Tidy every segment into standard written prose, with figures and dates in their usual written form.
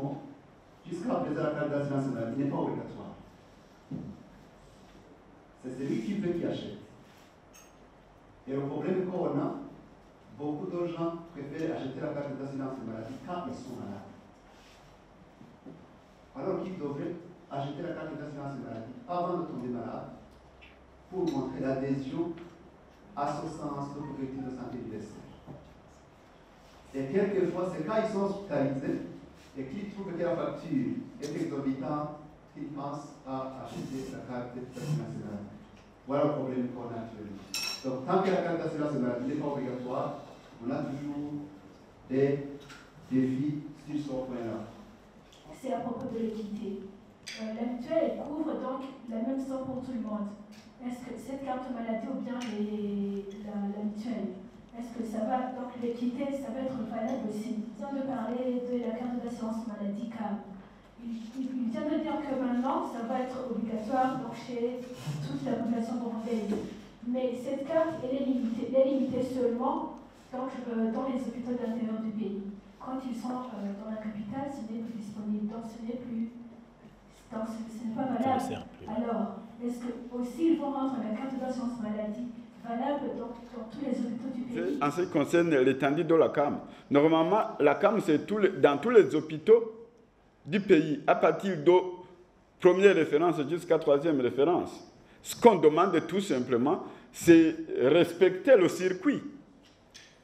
malheureusement, jusqu'à présent, la carte d'assurance maladie n'est pas obligatoire. C'est celui qui veut qui achète. Et le problème qu'on a, beaucoup de gens préfèrent acheter la carte d'assurance maladie quand ils sont malades. Alors qu'ils devraient acheter la carte d'assurance maladie avant de tomber malade pour montrer l'adhésion à ce sens de couverture de santé universelle. Et quelquefois, c'est quand ils sont hospitalisés et qu'ils trouvent que la facture est exorbitante qu'ils pensent à acheter la carte d'assurance maladie. Voilà le problème qu'on a actuellement. Donc, tant que la carte d'assurance maladie n'est pas obligatoire, on a toujours des défis sur ce point-là. C'est à propos de l'équité. La mutuelle couvre donc la même somme pour tout le monde. Est-ce que cette carte maladie ou bien la mutuelle, est-ce que ça va, donc l'équité, ça va être valable aussi? Il vient de parler de la carte d'assurance maladie CAM. Il vient de dire que maintenant, ça va être obligatoire donc, chez toute la population burundaise. Mais cette carte, elle est limitée seulement donc, dans les hôpitaux de l'intérieur du pays. Quand ils sont dans la capitale, ce n'est plus disponible, donc ce n'est pas valable. Alors, est-ce que aussi ils vont rendre la carte d'assurance maladie valable dans tous les hôpitaux du pays? En ce qui concerne l'étendue de la CAM, normalement, la CAM, c'est dans tous les hôpitaux du pays, à partir de première référence jusqu'à troisième référence. Ce qu'on demande tout simplement, c'est respecter le circuit.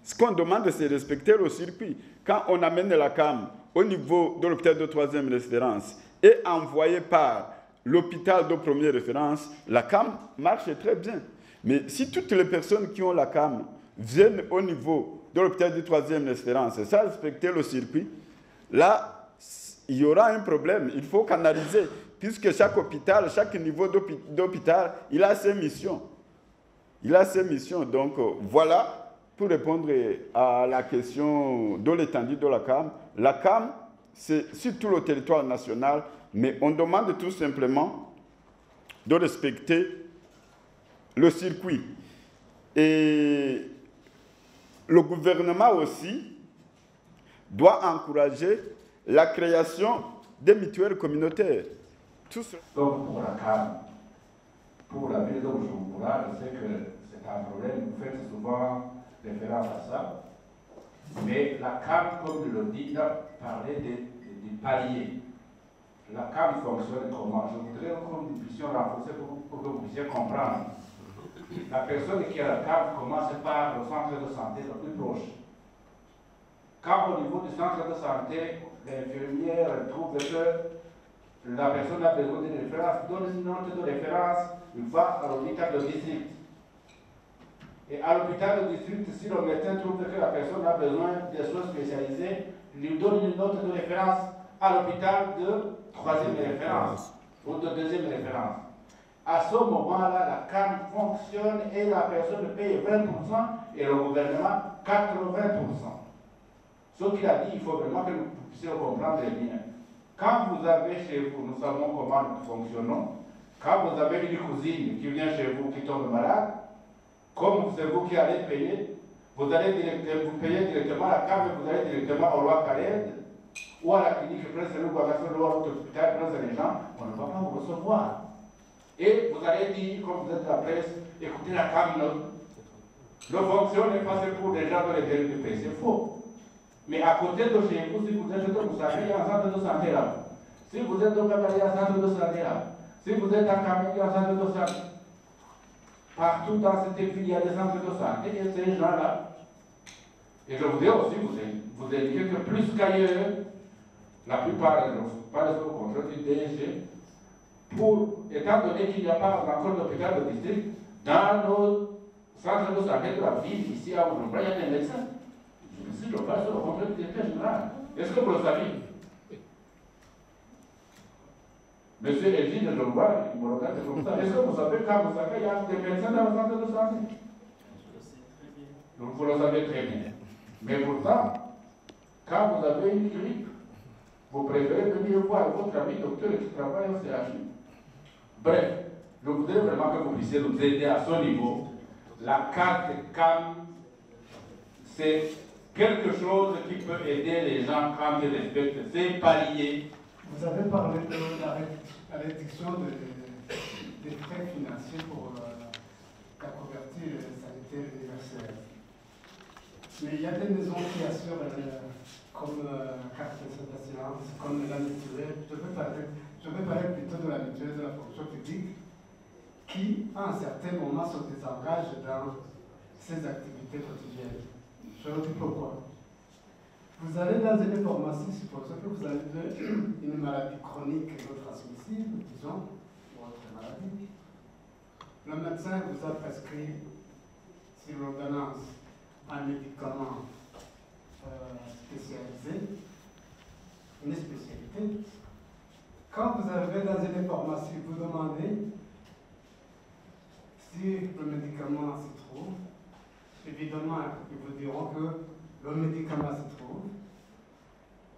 Ce qu'on demande, c'est respecter le circuit. Quand on amène la CAM au niveau de l'hôpital de troisième référence et envoyé par l'hôpital de première référence, la CAM marche très bien. Mais si toutes les personnes qui ont la CAM viennent au niveau de l'hôpital de troisième référence sans respecter le circuit, là, il y aura un problème. Il faut canaliser, puisque chaque hôpital, chaque niveau d'hôpital, il a ses missions. Il a ses missions. Donc, voilà. Pour répondre à la question de l'étendue de la CAM, c'est sur tout le territoire national, mais on demande tout simplement de respecter le circuit. Et le gouvernement aussi doit encourager la création des mutuelles communautaires. Donc pour la CAM, pour la ville de Bujumbura, je sais que c'est un problème, vous faites souvent référence à ça, mais la CAM, comme je le dis, il a parlé des paliers. La CAM fonctionne comment? Je voudrais que nous puissions renforcer pour que vous puissiez comprendre. La personne qui a la CAM commence par le centre de santé le plus proche. Quand au niveau du centre de santé, l'infirmière trouve que la personne a besoin d'une référence, donne une note de référence, il va à l'hôpital de district. Et à l'hôpital de district, si le médecin trouve que la personne a besoin de soins spécialisés, il lui donne une note de référence à l'hôpital de troisième référence ou de deuxième référence. À ce moment-là, la CAM fonctionne et la personne paye 20% et le gouvernement 80%. Ce qu'il a dit, il faut vraiment que nous puissions comprendre bien. Quand vous avez chez vous, nous savons comment nous fonctionnons, quand vous avez une cousine qui vient chez vous qui tombe malade, comme c'est vous qui allez payer, vous allez payer directement à la CAM et vous allez directement au roi Khaled ou à la clinique Prince Louis Bagasso, ou à l'hôpital Prince des gens, on ne va pas vous recevoir. Et vous allez dire, comme vous êtes la presse, écoutez la CAM, le fonction n'est pas pour les gens de l'intérieur du pays, c'est faux. Mais à côté de chez vous, si vous êtes de Moussaka, il y a un centre de santé là. Si vous êtes de Kabali, il y a un centre de santé là. Si vous êtes en Kamélie, il y a un centre de santé. Partout dans cette ville, il y a des centres de santé et ces gens-là. Et je voudrais aussi vous indiquer que plus qu'ailleurs, la plupart des contrôles du DG, étant donné qu'il n'y a pas encore d'hôpital de district, dans nos centres de santé de la ville, ici à Bujumbura, il y a des médecins. Je passe sur le contrôle du directeur général. Est-ce que vous le savez? Monsieur Egide, je le vois, il me regarde comme ça. Est-ce que vous savez quand vous savez, il y a des médecins dans le centre de santé? Donc vous le savez très bien. Mais pourtant, quand vous avez une grippe, vous préférez venir voir votre ami docteur qui travaille au CHU. Bref, je voudrais vraiment que vous puissiez nous aider à ce niveau. La carte CAM, c'est quelque chose qui peut aider les gens quand ils respectent ces paliers. Vous avez parlé de la réduction des frais financiers pour la couverture sanitaire universelle. Mais il y a des maisons qui assurent comme carte d'assurance, comme la mutuelle. Je veux parler plutôt de la mutuelle de la fonction publique qui, à un certain moment, se désengage dans ses activités quotidiennes. Je vous dis pourquoi. Vous allez dans une pharmacie, supposons que vous avez une maladie chronique non transmissible, disons, votre maladie. Le médecin vous a prescrit sur l'ordonnance un médicament spécialisé, une spécialité. Quand vous arrivez dans une pharmacie, vous demandez si le médicament se trouve. Évidemment, ils vous diront que le médicament se trouve.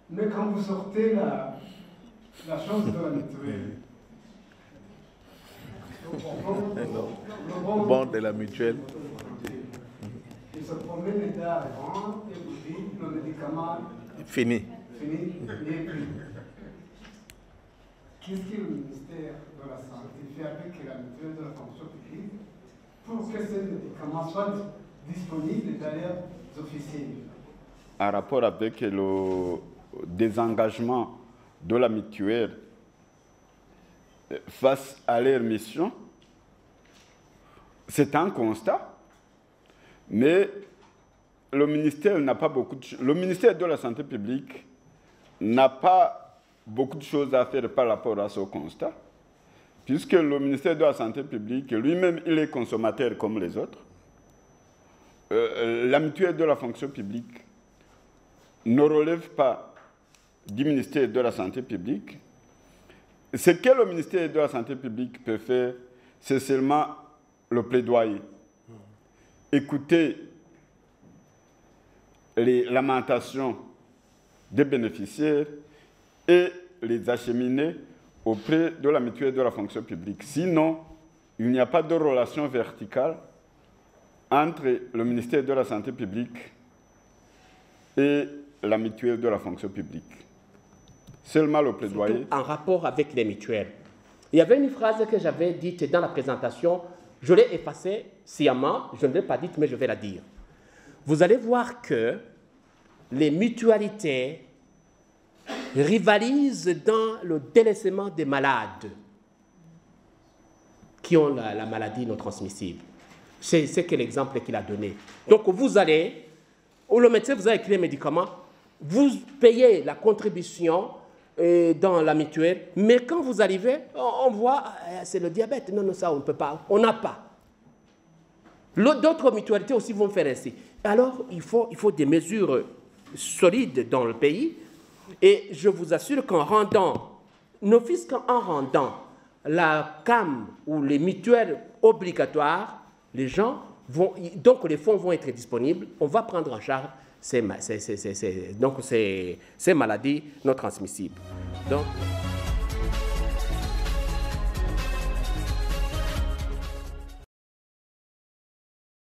Mais quand vous sortez la chose de la mutuelle, le bon de la mutuelle, il se promène les dents avant et vous dit le médicament fini, n'est plus. Qu'est-ce que le ministère de la Santé fait avec la mutuelle de la fonction publique pour que ces médicaments soient disponibles dans les officines? En rapport avec le désengagement de la mutuelle face à leur mission, c'est un constat, mais le ministère n'a pas beaucoup de le ministère de la Santé publique n'a pas beaucoup de choses à faire par rapport à ce constat, puisque le ministère de la Santé publique lui-même, il est consommateur comme les autres. La mutuelle de la fonction publique ne relève pas du ministère de la Santé publique. Ce que le ministère de la Santé publique peut faire, c'est seulement le plaidoyer. Écouter les lamentations des bénéficiaires et les acheminer auprès de la mutuelle de la fonction publique. Sinon, il n'y a pas de relation verticale entre le ministère de la Santé publique et la mutuelle de la fonction publique. Seulement le plaidoyer. Surtout en rapport avec les mutuelles. Il y avait une phrase que j'avais dite dans la présentation, je l'ai effacée sciemment, je ne l'ai pas dite, mais je vais la dire. Vous allez voir que les mutualités rivalisent dans le délaissement des malades qui ont la maladie non transmissible. C'est que l'exemple qu'il a donné. Donc vous allez, ou le médecin vous a écrit un médicament, vous payez la contribution dans la mutuelle, mais quand vous arrivez, on voit, c'est le diabète. Non, non, ça on ne peut pas, on n'a pas. D'autres mutualités aussi vont faire ainsi. Alors, il faut des mesures solides dans le pays, et je vous assure qu'en rendant, n'office qu'en rendant la CAM ou les mutuelles obligatoires, les gens vont, donc les fonds vont être disponibles, on va prendre en charge ces maladies non transmissibles. Donc,